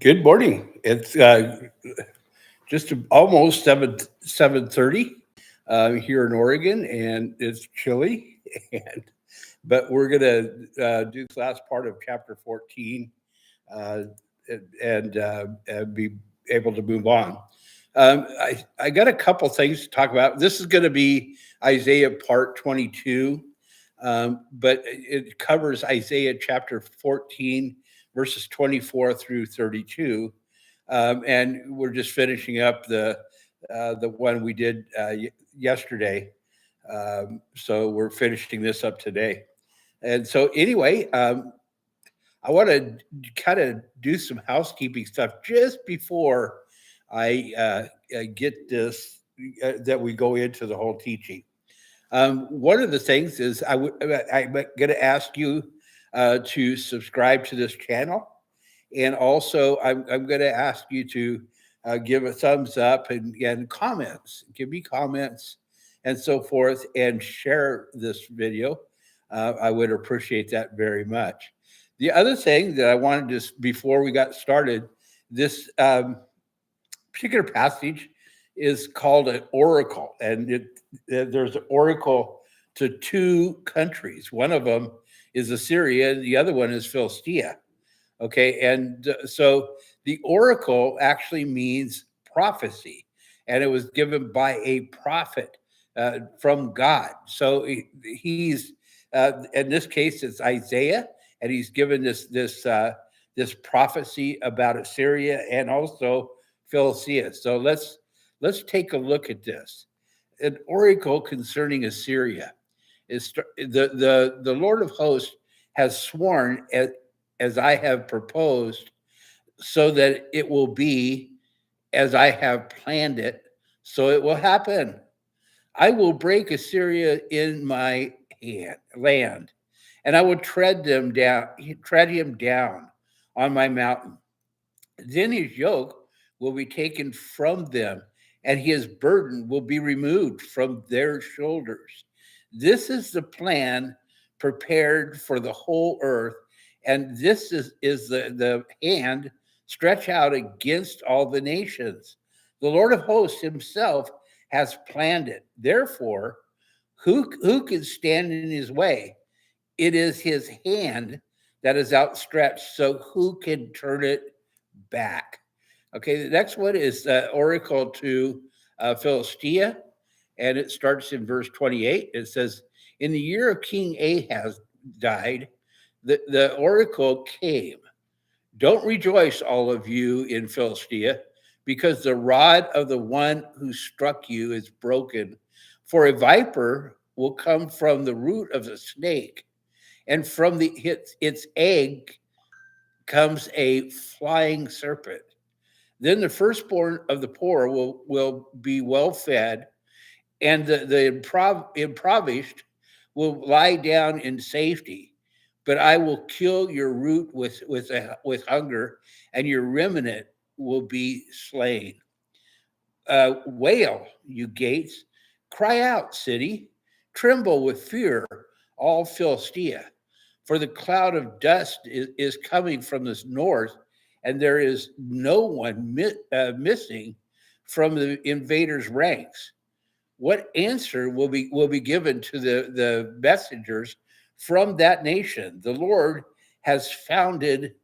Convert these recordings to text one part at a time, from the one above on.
Good morning. It's just almost 7:30 here in Oregon, and it's chilly. And but we're gonna do this last part of chapter 14 uh, and be able to move on. I got a couple things to talk about. This is going to be Isaiah part 22, but it covers Isaiah chapter 14, verses 24 through 32. And we're just finishing up the one we did yesterday. So we're finishing this up today. And so anyway, I want to kind of do some housekeeping stuff just before I get this that we go into the whole teaching. One of the things is I'm going to ask you to subscribe to this channel, and also I'm going to ask you to give a thumbs up and comments. Give me comments and so forth, and share this video. I would appreciate that very much. The other thing that I wanted to, before we got started, this particular passage is called an oracle, and there's an oracle to two countries. One of them is Assyria, and the other one is Philistia. Okay, and so the oracle actually means prophecy, and it was given by a prophet from God. So he's in this case it's Isaiah, and he's given this prophecy about Assyria and also Philistia. So let's take a look at this. An oracle concerning Assyria is the Lord of hosts has sworn as I have proposed, so that it will be as I have planned it, so it will happen. I will break Assyria in my land, and I will tread him down on my mountain. Then his yoke will be taken from them, and his burden will be removed from their shoulders. This is the plan prepared for the whole earth, and this is the hand stretched out against all the nations. The Lord of hosts himself has planned it. Therefore, who can stand in his way? It is his hand that is outstretched, so who can turn it back? Okay, the next one is oracle to Philistia, and it starts in verse 28. It says, in the year of King Ahaz died, the oracle came. Don't rejoice, all of you in Philistia, because the rod of the one who struck you is broken. For a viper will come from the root of the snake, and from its egg comes a flying serpent. Then the firstborn of the poor will be well fed, and the impoverished will lie down in safety. But I will kill your root with hunger, and your remnant will be slain. Wail, you gates! Cry out, city! Tremble with fear, all Philistia! For the cloud of dust is coming from the north, and there is no one missing from the invaders' ranks. What answer will be given to the messengers from that nation? The Lord has founded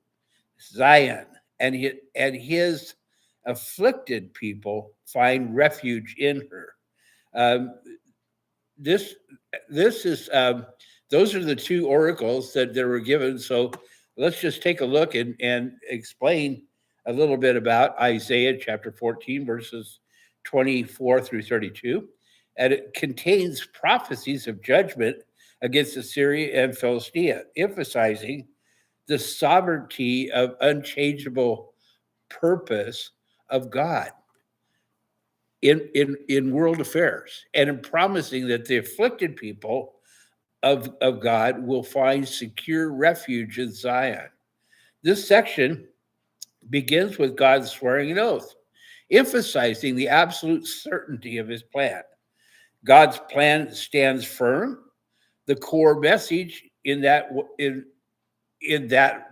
Zion, and his afflicted people find refuge in her. Um, this this is those are the two oracles that were given. So let's just take a look and explain a little bit about Isaiah chapter 14, verses 24 through 32. And it contains prophecies of judgment against Assyria and Philistia, emphasizing the sovereignty of unchangeable purpose of God in world affairs, and in promising that the afflicted people of God will find secure refuge in Zion. This section begins with God swearing an oath, emphasizing the absolute certainty of his plan. God's plan stands firm. The core message in that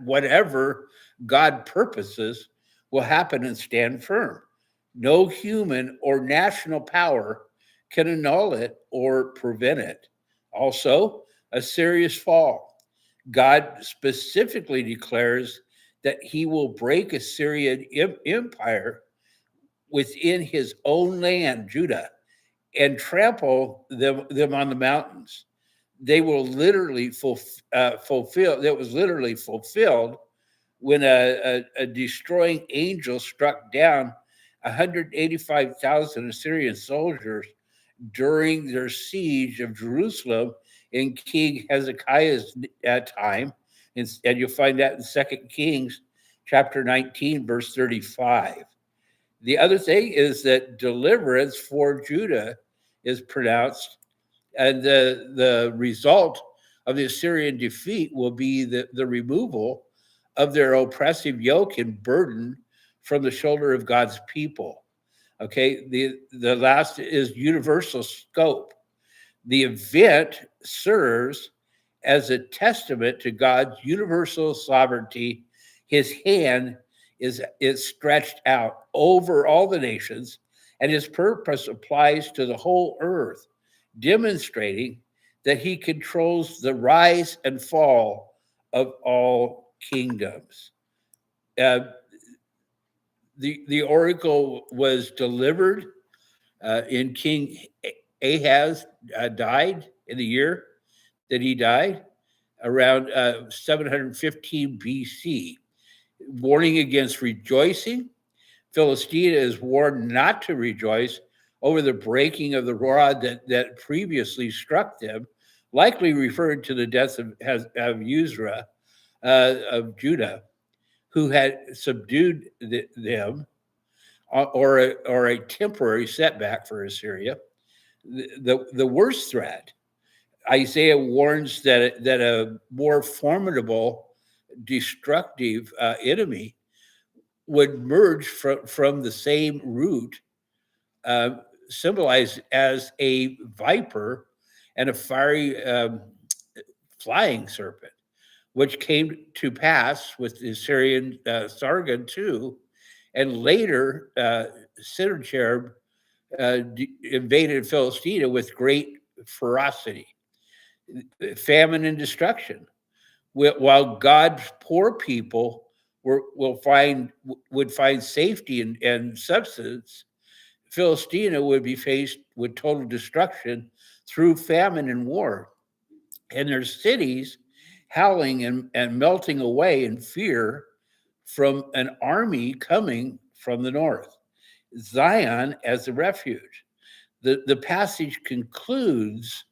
whatever God purposes will happen and stand firm. No human or national power can annul it or prevent it. Also, Assyria's fall. God specifically declares that he will break Assyrian empire within his own land, Judah, and trample them on the mountains. They will literally fulfill, that was literally fulfilled when a destroying angel struck down 185,000 Assyrian soldiers during their siege of Jerusalem in King Hezekiah's time. And you'll find that in 2 Kings chapter 19, verse 35. The other thing is that deliverance for Judah is pronounced, and the result of the Assyrian defeat will be the removal of their oppressive yoke and burden from the shoulder of God's people. Okay, the last is universal scope. The event serves as a testament to God's universal sovereignty. His hand is stretched out over all the nations, and his purpose applies to the whole earth, demonstrating that he controls the rise and fall of all kingdoms. The oracle was delivered in King Ahaz died in the year that he died, around 715 BC. Warning against rejoicing. Philistia is warned not to rejoice over the breaking of the rod that previously struck them, likely referring to the death of Uzziah of Judah, who had subdued them, or a temporary setback for Assyria. The worst threat, Isaiah warns that a more formidable, destructive enemy would merge from the same root, symbolized as a viper and a fiery flying serpent, which came to pass with the Assyrian Sargon too, and later Sennacherib invaded Philistia with great ferocity, famine and destruction. While God's poor people would find safety and substance, Philistia would be faced with total destruction through famine and war, and their cities howling and melting away in fear from an army coming from the north. Zion as a refuge. The passage concludes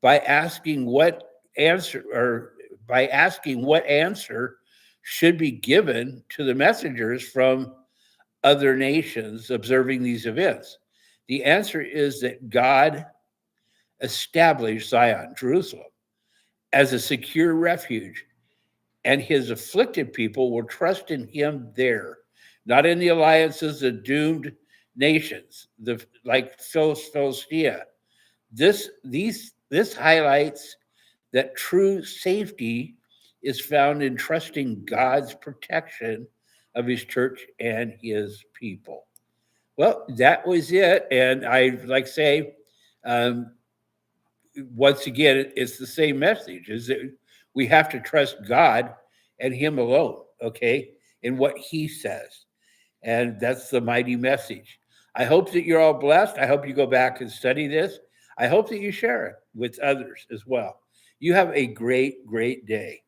by asking what answer should be given to the messengers from other nations observing these events. The answer is that God established Zion, Jerusalem, as a secure refuge, and his afflicted people will trust in him there, not in the alliances of doomed nations, like Philistia. This highlights that true safety is found in trusting God's protection of his church and his people. Well, that was it. And I'd like to say, once again, it's the same message, is that we have to trust God and him alone, okay, in what he says. And that's the mighty message. I hope that you're all blessed. I hope you go back and study this. I hope that you share it with others as well. You have a great, great day.